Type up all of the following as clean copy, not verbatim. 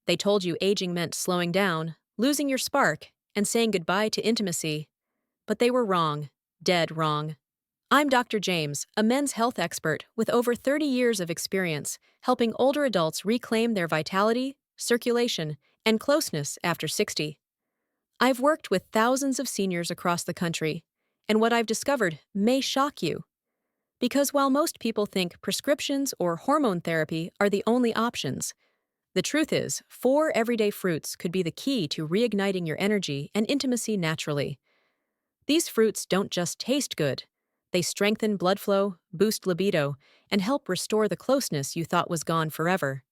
They told you aging meant slowing down, losing your spark, and saying goodbye to intimacy. But they were wrong. Dead wrong. I'm Dr. James, a men's health expert with over 30 years of experience helping older adults reclaim their vitality, circulation, and closeness after 60. I've worked with thousands of seniors across the country, and what I've discovered may shock you. Because while most people think prescriptions or hormone therapy are the only options, the truth is, 4 everyday fruits could be the key to reigniting your energy and intimacy naturally. These fruits don't just taste good, they strengthen blood flow, boost libido, and help restore the closeness you thought was gone forever.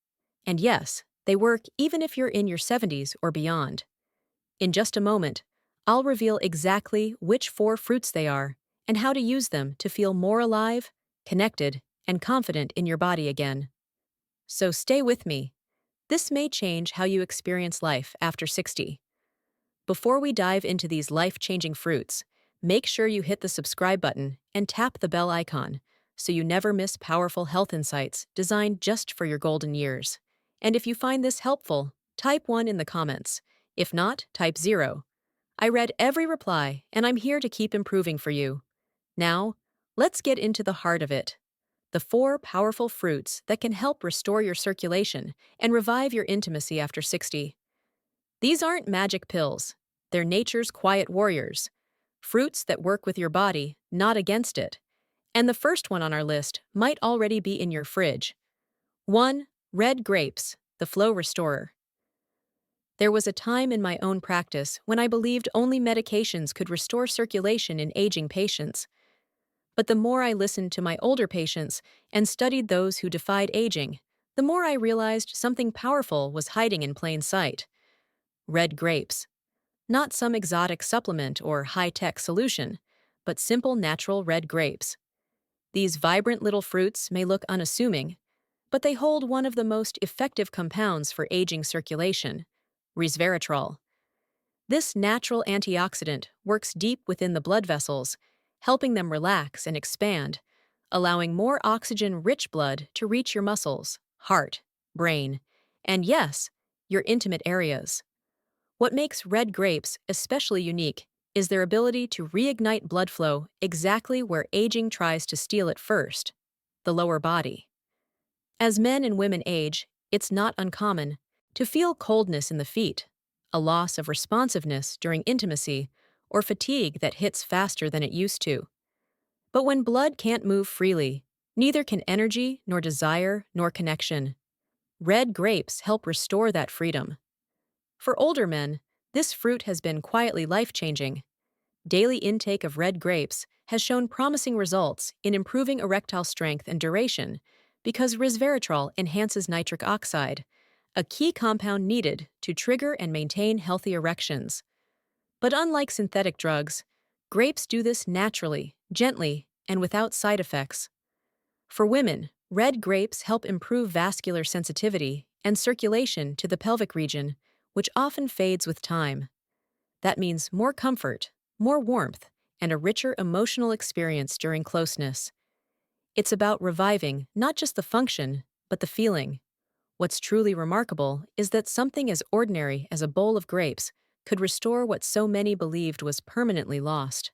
And yes, they work even if you're in your 70s or beyond. In just a moment, I'll reveal exactly which 4 fruits they are and how to use them to feel more alive, connected, and confident in your body again. So stay with me. This may change how you experience life after 60. Before we dive into these life-changing fruits, make sure you hit the subscribe button and tap the bell icon so you never miss powerful health insights designed just for your golden years. And if you find this helpful, type 1 in the comments. If not, type 0. I read every reply, and I'm here to keep improving for you. Now, let's get into the heart of it. The 4 powerful fruits that can help restore your circulation and revive your intimacy after 60. These aren't magic pills. They're nature's quiet warriors. Fruits that work with your body, not against it. And the first one on our list might already be in your fridge. 1. Red grapes, the flow restorer. There was a time in my own practice when I believed only medications could restore circulation in aging patients. But the more I listened to my older patients and studied those who defied aging, the more I realized something powerful was hiding in plain sight. Red grapes. Not some exotic supplement or high-tech solution, but simple natural red grapes. These vibrant little fruits may look unassuming, but they hold one of the most effective compounds for aging circulation, resveratrol. This natural antioxidant works deep within the blood vessels, helping them relax and expand, allowing more oxygen-rich blood to reach your muscles, heart, brain, and yes, your intimate areas. What makes red grapes especially unique is their ability to reignite blood flow exactly where aging tries to steal it first, the lower body. As men and women age, it's not uncommon to feel coldness in the feet, a loss of responsiveness during intimacy, or fatigue that hits faster than it used to. But when blood can't move freely, neither can energy, nor desire, nor connection. Red grapes help restore that freedom. For older men, this fruit has been quietly life-changing. Daily intake of red grapes has shown promising results in improving erectile strength and duration because resveratrol enhances nitric oxide, a key compound needed to trigger and maintain healthy erections. But unlike synthetic drugs, grapes do this naturally, gently, and without side effects. For women, red grapes help improve vascular sensitivity and circulation to the pelvic region, which often fades with time. That means more comfort, more warmth, and a richer emotional experience during closeness. It's about reviving not just the function, but the feeling. What's truly remarkable is that something as ordinary as a bowl of grapes could restore what so many believed was permanently lost.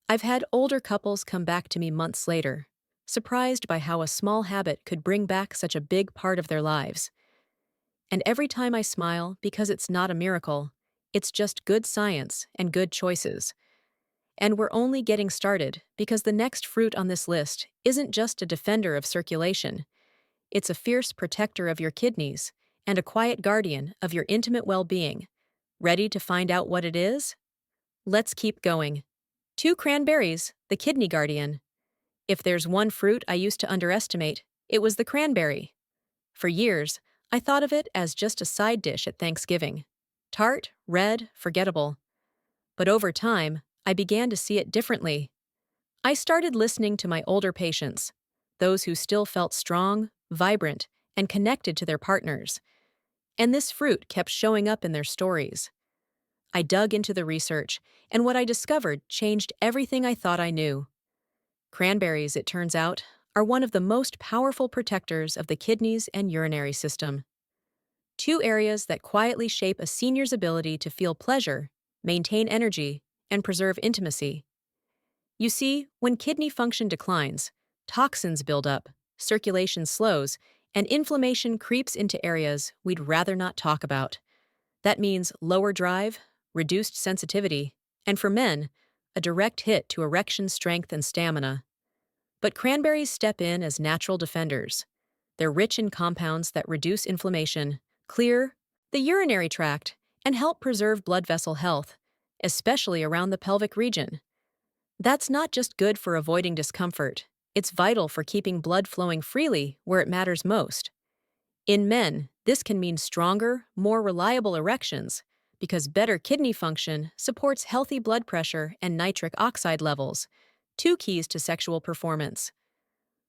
I've had older couples come back to me months later, surprised by how a small habit could bring back such a big part of their lives. And every time I smile because it's not a miracle, it's just good science and good choices. And we're only getting started because the next fruit on this list isn't just a defender of circulation. It's a fierce protector of your kidneys and a quiet guardian of your intimate well-being. Ready to find out what it is? Let's keep going. 2 cranberries, the kidney guardian. If there's one fruit I used to underestimate, it was the cranberry. For years, I thought of it as just a side dish at Thanksgiving. Tart, red, forgettable. But over time, I began to see it differently. I started listening to my older patients, those who still felt strong, vibrant, and connected to their partners. And this fruit kept showing up in their stories. I dug into the research, and what I discovered changed everything I thought I knew. Cranberries, it turns out, are one of the most powerful protectors of the kidneys and urinary system. two areas that quietly shape a senior's ability to feel pleasure, maintain energy, and preserve intimacy. You see, when kidney function declines, toxins build up, circulation slows, and inflammation creeps into areas we'd rather not talk about. That means lower drive, reduced sensitivity, and for men, a direct hit to erection strength and stamina. But cranberries step in as natural defenders. They're rich in compounds that reduce inflammation, clear the urinary tract, and help preserve blood vessel health, especially around the pelvic region. That's not just good for avoiding discomfort, it's vital for keeping blood flowing freely where it matters most. In men, this can mean stronger, more reliable erections because better kidney function supports healthy blood pressure and nitric oxide levels, two keys to sexual performance.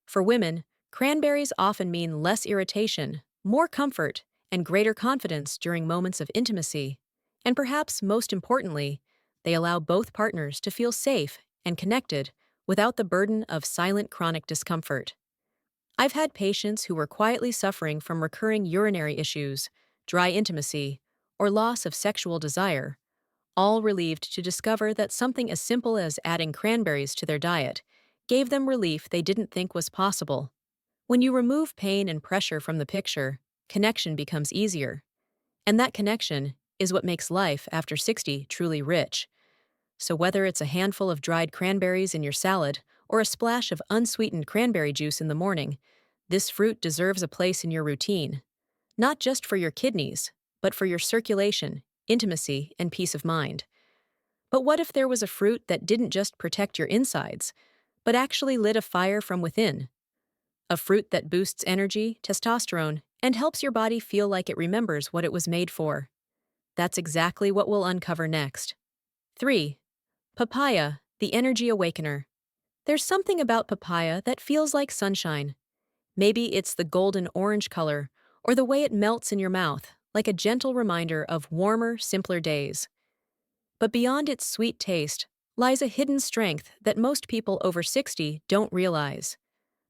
For women, cranberries often mean less irritation, more comfort, and greater confidence during moments of intimacy. And perhaps most importantly, they allow both partners to feel safe and connected without the burden of silent chronic discomfort. I've had patients who were quietly suffering from recurring urinary issues, dry intimacy, or loss of sexual desire, all relieved to discover that something as simple as adding cranberries to their diet gave them relief they didn't think was possible. When you remove pain and pressure from the picture, connection becomes easier. And that connection is what makes life after 60 truly rich. So whether it's a handful of dried cranberries in your salad or a splash of unsweetened cranberry juice in the morning, this fruit deserves a place in your routine, not just for your kidneys, but for your circulation, intimacy, and peace of mind. But what if there was a fruit that didn't just protect your insides, but actually lit a fire from within? A fruit that boosts energy, testosterone, and helps your body feel like it remembers what it was made for. That's exactly what we'll uncover next. 3. Papaya, the energy awakener. There's something about papaya that feels like sunshine. Maybe it's the golden orange color, or the way it melts in your mouth, like a gentle reminder of warmer, simpler days. But beyond its sweet taste lies a hidden strength that most people over 60 don't realize.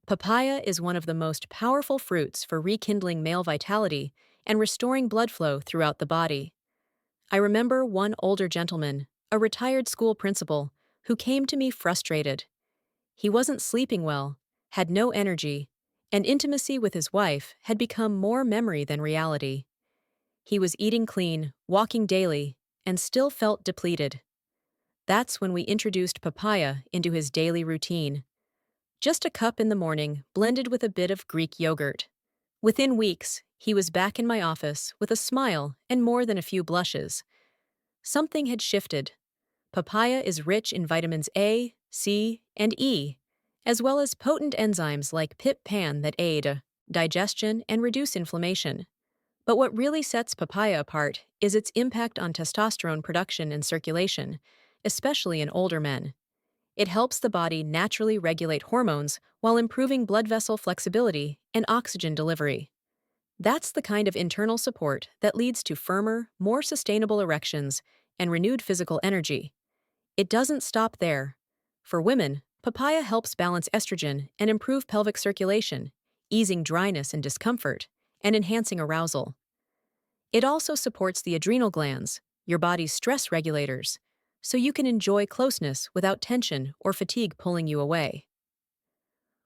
Papaya is one of the most powerful fruits for rekindling male vitality and restoring blood flow throughout the body. I remember one older gentleman, a retired school principal, who came to me frustrated. He wasn't sleeping well, had no energy, and intimacy with his wife had become more memory than reality. He was eating clean, walking daily, and still felt depleted. That's when we introduced papaya into his daily routine. Just a cup in the morning, blended with a bit of Greek yogurt. Within weeks, he was back in my office with a smile and more than a few blushes. Something had shifted. Papaya is rich in vitamins A, C, and E, as well as potent enzymes like PIP-PAN that aid digestion and reduce inflammation. But what really sets papaya apart is its impact on testosterone production and circulation, especially in older men. It helps the body naturally regulate hormones while improving blood vessel flexibility and oxygen delivery. That's the kind of internal support that leads to firmer, more sustainable erections and renewed physical energy. It doesn't stop there. For women, papaya helps balance estrogen and improve pelvic circulation, easing dryness and discomfort, and enhancing arousal. It also supports the adrenal glands, your body's stress regulators, so you can enjoy closeness without tension or fatigue pulling you away.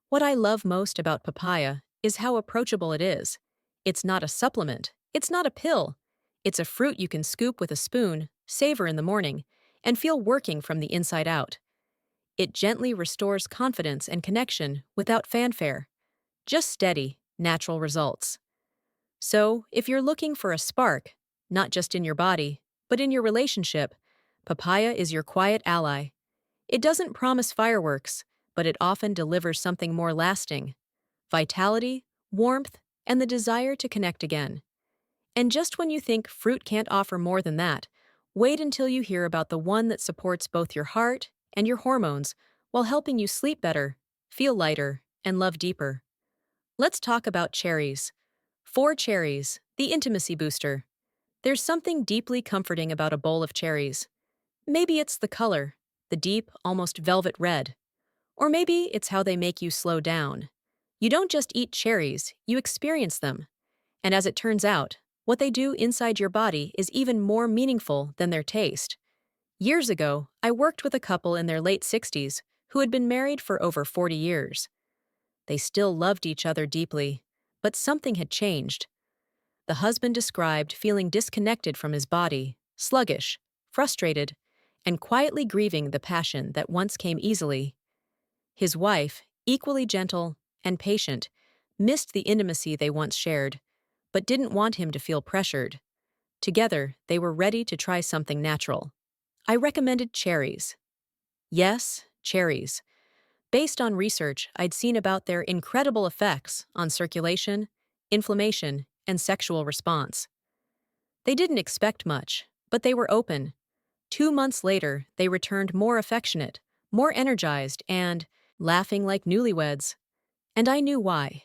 What I love most about papaya is how approachable it is. It's not a supplement, it's not a pill. It's a fruit you can scoop with a spoon, savor in the morning, and feel working from the inside out. It gently restores confidence and connection without fanfare. Just steady, natural results. So, if you're looking for a spark, not just in your body, but in your relationship, papaya is your quiet ally. It doesn't promise fireworks, but it often delivers something more lasting: vitality, warmth, and the desire to connect again. And just when you think fruit can't offer more than that, wait until you hear about the one that supports both your heart and your hormones while helping you sleep better, feel lighter, and love deeper. Let's talk about cherries. 4 cherries, the intimacy booster. There's something deeply comforting about a bowl of cherries. Maybe it's the color, the deep, almost velvet red. Or maybe it's how they make you slow down. You don't just eat cherries, you experience them. And as it turns out, What they do inside your body is even more meaningful than their taste. Years ago, I worked with a couple in their late 60s who had been married for over 40 years. They still loved each other deeply, but something had changed. The husband described feeling disconnected from his body, sluggish, frustrated, and quietly grieving the passion that once came easily. His wife, equally gentle and patient, missed the intimacy they once shared, but didn't want him to feel pressured. Together, they were ready to try something natural. I recommended cherries. Yes, cherries. Based on research I'd seen about their incredible effects on circulation, inflammation, and sexual response. They didn't expect much, but they were open. 2 months later, they returned more affectionate, more energized, and laughing like newlyweds. And I knew why.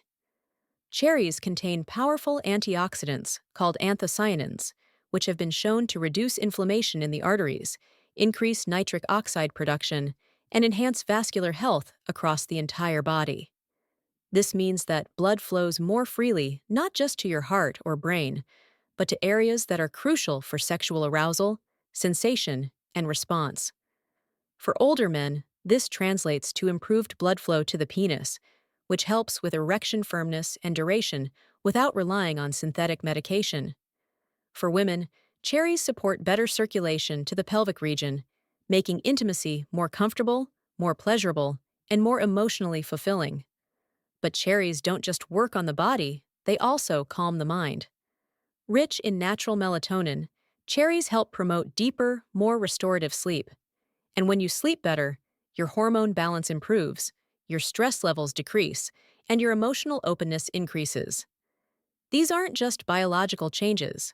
Cherries contain powerful antioxidants called anthocyanins, which have been shown to reduce inflammation in the arteries, increase nitric oxide production, and enhance vascular health across the entire body. This means that blood flows more freely not just to your heart or brain, but to areas that are crucial for sexual arousal, sensation, and response. For older men, this translates to improved blood flow to the penis, which helps with erection firmness and duration without relying on synthetic medication. For women, cherries support better circulation to the pelvic region, making intimacy more comfortable, more pleasurable, and more emotionally fulfilling. But cherries don't just work on the body, they also calm the mind. Rich in natural melatonin, cherries help promote deeper, more restorative sleep. And when you sleep better, your hormone balance improves, your stress levels decrease, and your emotional openness increases. These aren't just biological changes.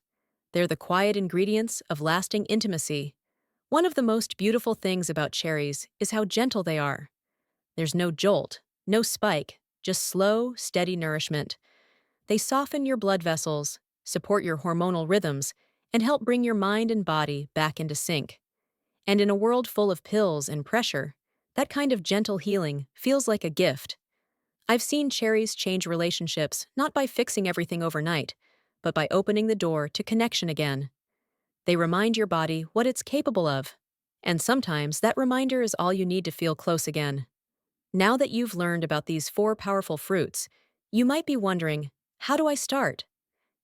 They're the quiet ingredients of lasting intimacy. One of the most beautiful things about cherries is how gentle they are. There's no jolt, no spike, just slow, steady nourishment. They soften your blood vessels, support your hormonal rhythms, and help bring your mind and body back into sync. And in a world full of pills and pressure, that kind of gentle healing feels like a gift. I've seen cherries change relationships not by fixing everything overnight, but by opening the door to connection again. They remind your body what it's capable of. And sometimes that reminder is all you need to feel close again. Now that you've learned about these 4 powerful fruits, you might be wondering, how do I start?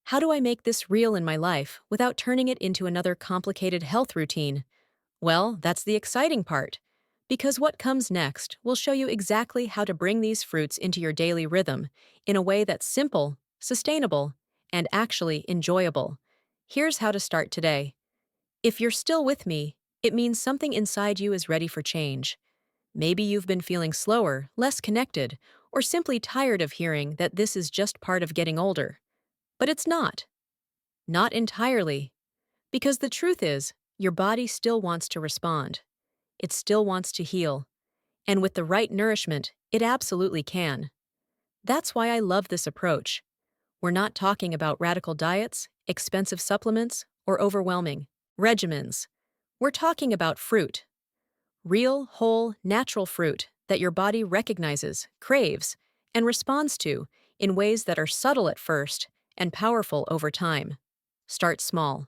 How do I make this real in my life without turning it into another complicated health routine? Well, that's the exciting part. Because what comes next will show you exactly how to bring these fruits into your daily rhythm in a way that's simple, sustainable, and actually enjoyable. Here's how to start today. If you're still with me, it means something inside you is ready for change. Maybe you've been feeling slower, less connected, or simply tired of hearing that this is just part of getting older. But it's not. Not entirely. Because the truth is, your body still wants to respond. It still wants to heal. And with the right nourishment, it absolutely can. That's why I love this approach. We're not talking about radical diets, expensive supplements, or overwhelming regimens. We're talking about fruit. Real, whole, natural fruit that your body recognizes, craves, and responds to in ways that are subtle at first and powerful over time. Start small.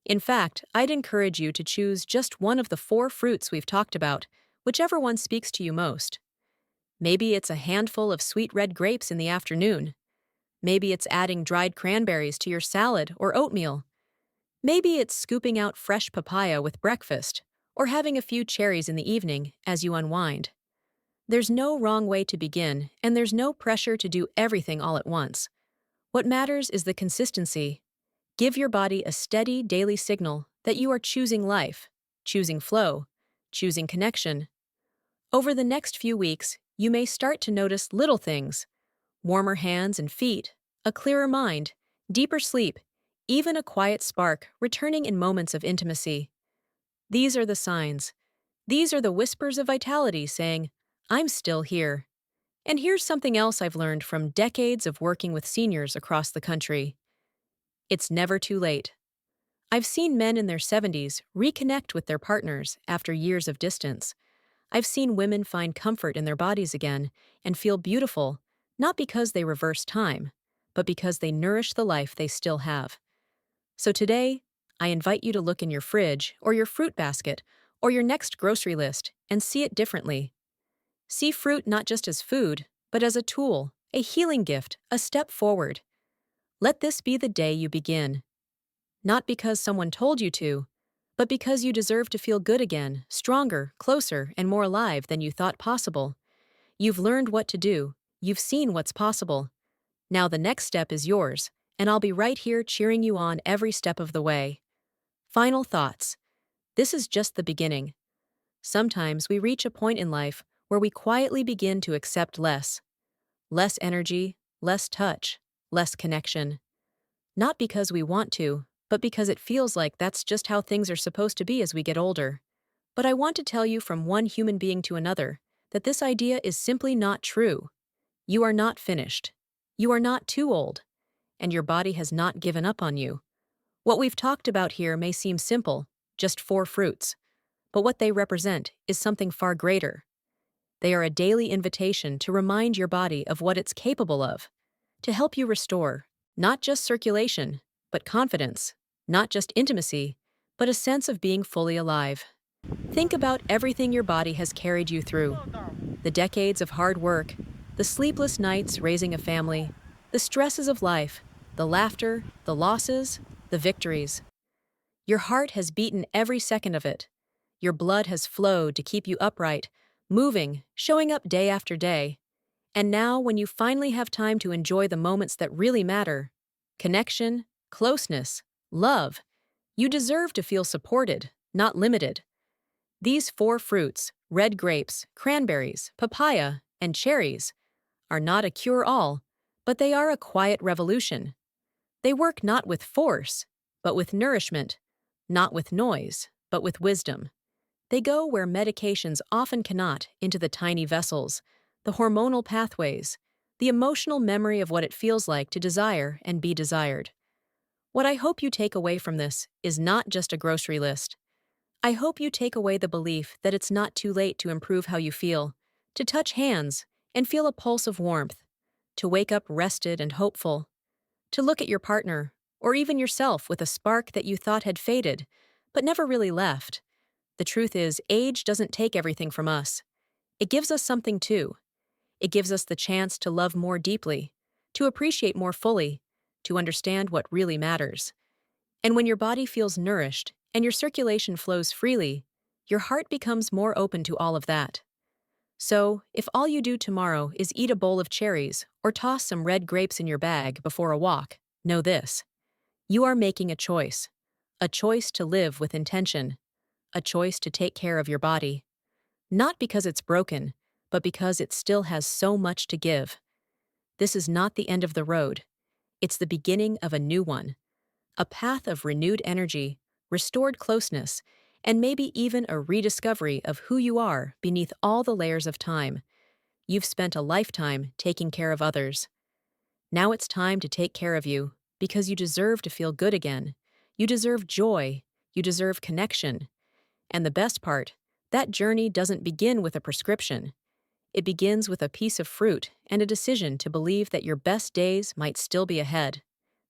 In fact, I'd encourage you to choose just one of the 4 fruits we've talked about, whichever one speaks to you most. Maybe it's a handful of sweet red grapes in the afternoon. Maybe it's adding dried cranberries to your salad or oatmeal. Maybe it's scooping out fresh papaya with breakfast, or having a few cherries in the evening as you unwind. There's no wrong way to begin, and there's no pressure to do everything all at once. What matters is the consistency. Give your body a steady daily signal that you are choosing life, choosing flow, choosing connection. Over the next few weeks, you may start to notice little things: warmer hands and feet, a clearer mind, deeper sleep, even a quiet spark returning in moments of intimacy. These are the signs. These are the whispers of vitality saying, "I'm still here." And here's something else I've learned from decades of working with seniors across the country. It's never too late. I've seen men in their 70s reconnect with their partners after years of distance. I've seen women find comfort in their bodies again and feel beautiful, not because they reverse time, but because they nourish the life they still have. So today, I invite you to look in your fridge or your fruit basket or your next grocery list and see it differently. See fruit not just as food, but as a tool, a healing gift, a step forward. Let this be the day you begin. Not because someone told you to, but because you deserve to feel good again, stronger, closer, and more alive than you thought possible. You've learned what to do, you've seen what's possible. Now the next step is yours, and I'll be right here cheering you on every step of the way. Final thoughts. This is just the beginning. Sometimes we reach a point in life where we quietly begin to accept less. Less energy, less touch, less connection. Not because we want to, but because it feels like that's just how things are supposed to be as we get older. But I want to tell you from one human being to another that this idea is simply not true. You are not finished. You are not too old. And your body has not given up on you. What we've talked about here may seem simple, just 4 fruits. But what they represent is something far greater. They are a daily invitation to remind your body of what it's capable of, to help you restore, not just circulation, but confidence, not just intimacy, but a sense of being fully alive. Think about everything your body has carried you through. The decades of hard work, the sleepless nights raising a family, the stresses of life, the laughter, the losses, the victories. Your heart has beaten every second of it. Your blood has flowed to keep you upright, moving, showing up day after day. And now, when you finally have time to enjoy the moments that really matter, connection, closeness, love, you deserve to feel supported, not limited. These 4 fruits, red grapes, cranberries, papaya, and cherries, are not a cure-all, but they are a quiet revolution. They work not with force, but with nourishment, not with noise, but with wisdom. They go where medications often cannot, into the tiny vessels, the hormonal pathways, the emotional memory of what it feels like to desire and be desired. What I hope you take away from this is not just a grocery list. I hope you take away the belief that it's not too late to improve how you feel, to touch hands and feel a pulse of warmth, to wake up rested and hopeful, to look at your partner, or even yourself with a spark that you thought had faded, but never really left. The truth is, age doesn't take everything from us. It gives us something too. It gives us the chance to love more deeply, to appreciate more fully, to understand what really matters. And when your body feels nourished and your circulation flows freely, your heart becomes more open to all of that. So, if all you do tomorrow is eat a bowl of cherries or toss some red grapes in your bag before a walk, know this. You are making a choice to live with intention, a choice to take care of your body. Not because it's broken, but because it still has so much to give. This is not the end of the road. It's the beginning of a new one. A path of renewed energy, restored closeness, and maybe even a rediscovery of who you are beneath all the layers of time. You've spent a lifetime taking care of others. Now it's time to take care of you, because you deserve to feel good again. You deserve joy. You deserve connection. And the best part, that journey doesn't begin with a prescription. It begins with a piece of fruit and a decision to believe that your best days might still be ahead.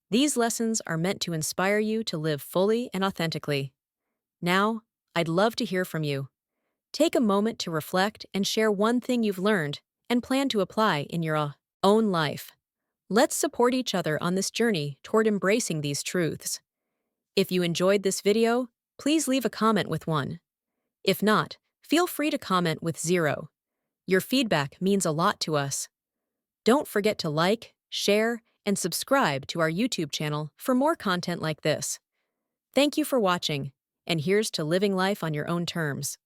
These lessons are meant to inspire you to live fully and authentically. Now, I'd love to hear from you. Take a moment to reflect and share one thing you've learned and plan to apply in your own life. Let's support each other on this journey toward embracing these truths. If you enjoyed this video, please leave a comment with 1. If not, feel free to comment with 0. Your feedback means a lot to us. Don't forget to like, share, and subscribe to our YouTube channel for more content like this. Thank you for watching, and here's to living life on your own terms.